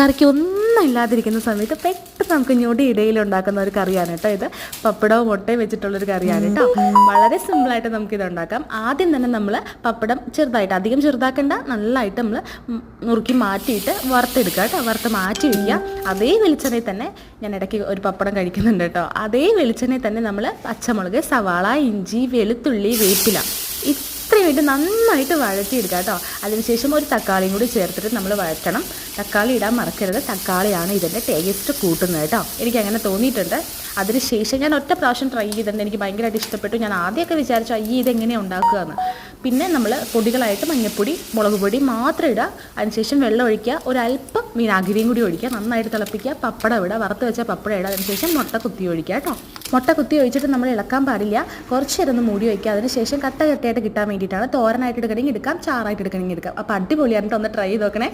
കറിക്ക് ഒന്നും ഇല്ലാതിരിക്കുന്ന സമയത്ത് പെട്ടെന്ന് നമുക്ക് ഞൊടി ഇടയിൽ ഉണ്ടാക്കുന്ന ഒരു കറിയാണ് കേട്ടോ ഇത്. പപ്പടവും മുട്ടയും വെച്ചിട്ടുള്ളൊരു കറിയാണ് കേട്ടോ. വളരെ സിമ്പിളായിട്ട് നമുക്കിത് ഉണ്ടാക്കാം. ആദ്യം തന്നെ നമ്മൾ പപ്പടം ചെറുതായിട്ട്, അധികം ചെറുതാക്കേണ്ട, നല്ലതായിട്ട് നമ്മൾ നുറുക്കി മാറ്റിയിട്ട് വറുത്തെടുക്കുക കേട്ടോ. വറുത്ത് മാറ്റി വയ്ക്കുക. അതേ വെളിച്ചെണ്ണയിൽ തന്നെ, ഞാൻ ഇടയ്ക്ക് ഒരു പപ്പടം കഴിക്കുന്നുണ്ട് കേട്ടോ, അതേ വെളിച്ചെണ്ണയിൽ തന്നെ നമ്മൾ പച്ചമുളക്, സവാള, ഇഞ്ചി, വെളുത്തുള്ളി, വേപ്പില ഇത്രയും ഇട്ട് നന്നായിട്ട് വഴറ്റിയെടുക്കുക കേട്ടോ. അതിനുശേഷം ഒരു തക്കാളിയും കൂടി ചേർത്തിട്ട് നമ്മൾ വഴറ്റണം. തക്കാളി ഇടാൻ മറക്കരുത്. തക്കാളിയാണ് ഇതിൻ്റെ ടേസ്റ്റ് കൂട്ടുന്നത് കേട്ടോ. എനിക്കങ്ങനെ തോന്നിയിട്ടുണ്ട്. അതിനുശേഷം ഞാൻ ഒറ്റ പ്രാവശ്യം ട്രൈ ചെയ്തിട്ടുണ്ട്. എനിക്ക് ഭയങ്കരമായിട്ട് ഇഷ്ടപ്പെട്ടു. ഞാൻ ആദ്യമൊക്കെ വിചാരിച്ചു ഇതെങ്ങനെയാണ് ഉണ്ടാക്കുകയെന്ന്. പിന്നെ നമ്മൾ പൊടികളായിട്ട് മഞ്ഞൾപ്പൊടി, മുളക് പൊടി മാത്രം ഇടുക. അതിനുശേഷം വെള്ളം ഒഴിക്കുക. ഒരല്പം വിനാഗിരിയും കൂടി ഒഴിക്കുക. നന്നായിട്ട് തിളപ്പിക്കുക. പപ്പടം ഇടുക. വറുത്ത് വെച്ച പപ്പടം ഇടുക. അതിനുശേഷം മുട്ട കുത്തി ഒഴിക്കുക കേട്ടോ. മുട്ട കുത്തി ഒഴിച്ചിട്ട് നമ്മൾ ഇളക്കാൻ പാടില്ല. കുറച്ച് നേരം ഒന്ന് മൂടി വയ്ക്കുക. അതിനുശേഷം കട്ട കട്ടയായിട്ട് കിട്ടാൻ വേണ്ടിയിട്ടാണ്. തോരനായിട്ട് എടുക്കണമെങ്കിൽ എടുക്കാം, ചാറായിട്ട് എടുക്കണമെങ്കിൽ എടുക്കാം. അപ്പോൾ അടിപൊളിയായിട്ട് ഒന്ന് ട്രൈ ചെയ്ത് നോക്കണേ.